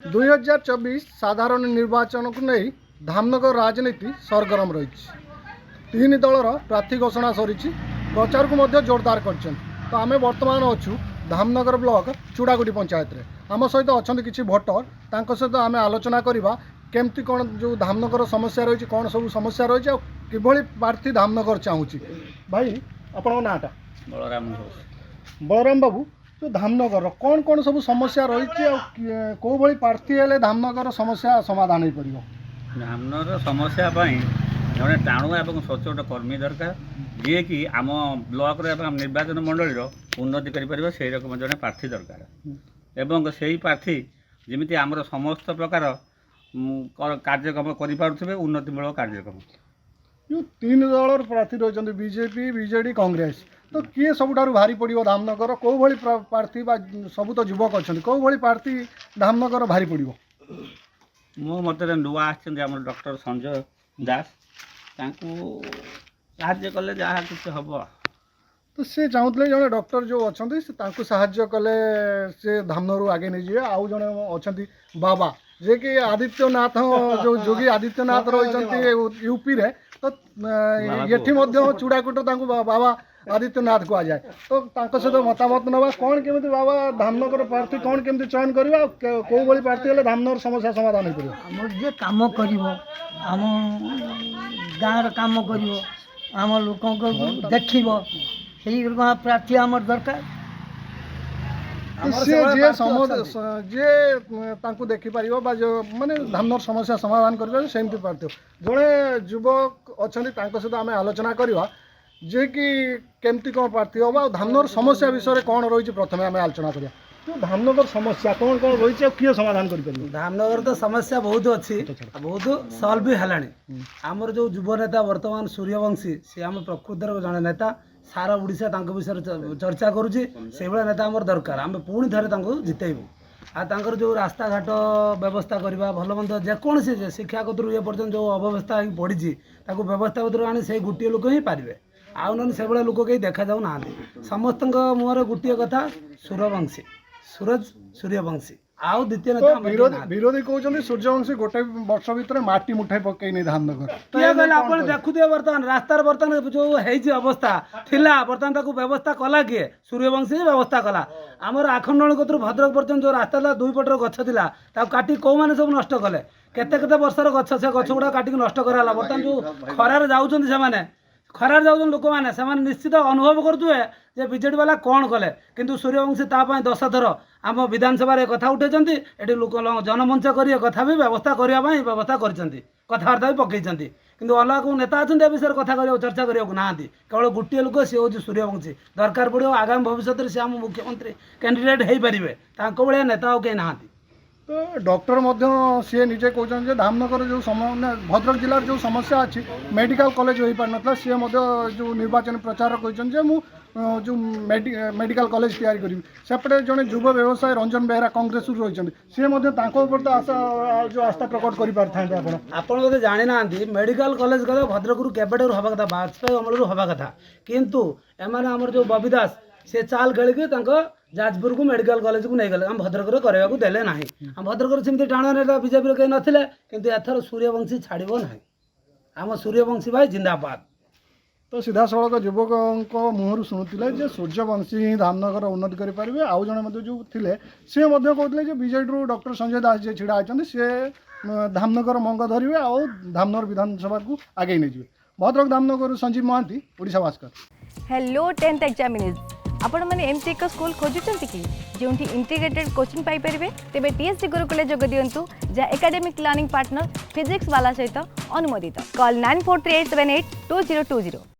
2024 साधारण निर्वाचन को नहीं धामनगर राजनीति सरगरम रही तीन दलर प्रार्थी घोषणा सरी प्रचार को मध्य जोरदार कर तो आम बर्तमान अच्छु धामनगर ब्लॉक चूड़ागुड़ी पंचायत रे आम सहित अच्छा किसी भोटर तांको सहित आम आलोचना करवा केमती कौन जो धामनगर समस्या रही कौन सब समस्या रही किभली प्रार्थी धामनगर चाहूँगी भाई आपण नाटा बलराम बाबू तो धामनगर कौन कौन सब समस्या रही कौ भाई प्रार्थी हेले धामनगर समस्या समाधान हो पार धामनगर समस्या जड़े टाणुआ और सचोट कर्मी दरकार जी कि आम ब्लॉक निर्वाचन मंडल उन्नति कर से रकम जड़े प्रार्थी दरकार एवं से ही प्रार्थी जमी आमर समस्त प्रकार कार्यक्रम करें उन्नतिमूलक कार्यक्रम जो तीन दल प्रार्थी रही बीजेपी बीजेडी कांग्रेस तो किए सबुठार भारी पड़ो धामनगर कौ भाई प्रार्थी सब तो युवक अच्छा कौ भाई प्रार्थी धामनगर भारी पड़ो मो मत नुआ आम डॉक्टर संजय दास साहाଯ୍य कले जहाँ किसी हम तो से चाहूले जड़े डॉक्टर जो अच्छा साहाଯ୍य कले से धामनगर आगे नहीं जाए आउ जड़े अच्छा बाबा जे कि आदित्यनाथ जो योगी आदित्यनाथ रही यूपी रे तो ये चूड़ाकूट बाबा आदित्यनाथ कह जाए तो सहित मतामत नवा कौन केमी बाबा धामनगर प्रार्थी कौन केमी चयन करवा कौ भाई प्रार्थी हेल्ले धामनगर समस्या समाधान हो पार आम जे कम कर गाँव कम कर आम लोक देख प्रार्थी आम दरकार देखिपर जो माने धामनगर समस्या समाधान करमती प्रार्थी जड़े युवक अच्छा सहित आम आलोचना करवा जे कि केमती कौन प्रार्थी हम धामनगर समस्या विषय कौन रही प्रथम आम आलोचना करिया तो धामनगर समस्या कौन कौन रही किए समाधान कर धामनगर तो समस्या बहुत अच्छी बहुत सल्व भी है आमर जो युव नेता वर्तमान सूर्यवंशी सी आम प्रकृतर जड़े नेता सारा ओडिशा विषय चर्चा करुच्ची से भाया नेता आमर दरकार आम पुणी थे जितेबू आर जो रास्ता घाट व्यवस्था करवा भल मंद जेकोसी शिक्षागत ये पर्यटन जो अव्यवस्था पड़ी व्यवस्था आनी से गोटे लोक ही पारे आउ ना से भाया लोक कहीं देखा जाऊ ना समस्त मुहर गोटे कथा सूर्यवंशी सूरज सूर्यवंशी आउ द्वितीय विरोधी कहते सूर्यवंशी गोटे वर्ष भितर माटी मुठाई पकई नहीं धामनगर किए देखुए बर्तमान रास्तार बर्तमान जो है अवस्था थिला बर्तमान व्यवस्था कला किए सूर्यवंशी व्यवस्था कला आमर आखंडणी कतु भद्रक पर्यटन जो रास्ता दुई पटर गछ था काटी कौ मैंने सब नष्ट कले केते वर्षर गछ से गछ गुड़ा काटिक नष्ट कराला बर्तमान जो खरार जाऊँ खरार जाऊँ लोक मैंने से निश्चित अनुभव करुए जे बीजेडी वाला कौन कले किंतु सूर्यवंशी तापाई 10 थर आम विधानसभा कथा उठे ये लोक जनमंच कर कथा भी व्यवस्था करने व्यवस्था कथबार्ता भी पकई किंतु अलग को नेता अच्छा ए विषय कथा चर्चा करने ना केवल गोटे लोक सी हूँ सूर्यवंशी दरकार पड़ो आगामी भविष्य में सी आम मुख्यमंत्री कैंडिडेट हो पारे भाया नेता कहीं ना तो डॉक्टर सी निजे कहते धामनगर जो भद्रक जिलार जो समस्या अच्छी मेडिकल कॉलेज हो पार ना सी जो निर्वाचन प्रचार कहते जो मेडिकल कॉलेज तैयारी करी सेपटे जड़े युव व्यवसायी रंजन बेहरा कांग्रेस रही तो आशा जो आस्था प्रकट कर बोधे जानी ना मेडिकल कॉलेज कदा भद्रक केबेटर हवा कथा वाजपेयी अमल हवा कथा किंतु एमाने आमर जो बबी दास से चाल खेलिकी जाजपुर को मेडिकल कॉलेज को नहीं गले हम भद्रक करने को देले ना हम भद्रक सेमती टाणा नेता बीजेपी कहीं नथिले किंतु एथर सूर्यवंशी छाड़ो ना आम सूर्यवंशी भाई जिंदाबाद तो सीधा सड़क युवक मुहर शुणुले सूर्यवंशी ही धामनगर उन्नति करेंगे आउ जड़े जो थे सी कहते बीजेडी डॉक्टर संजय दास जी छिड़ा होती सी धामनगर मंग धरवे आउ धामनगर विधानसभा को आगे नहीं जाए Bhadrak Dhamnagar Sanjeev Mohanty Odisha Bhaskar. Hello 10th examinees आपण मैंने एमती एक स्कूल खोजुंट कि जो इंटीग्रेटेड कोचिंग पाइपर तेज टीएससी गुरुकुल जोग दिंतु जहाँ एकेडमिक लर्निंग पार्टनर फिजिक्स वाला सहित अनुमोदित कॉल 9438782020।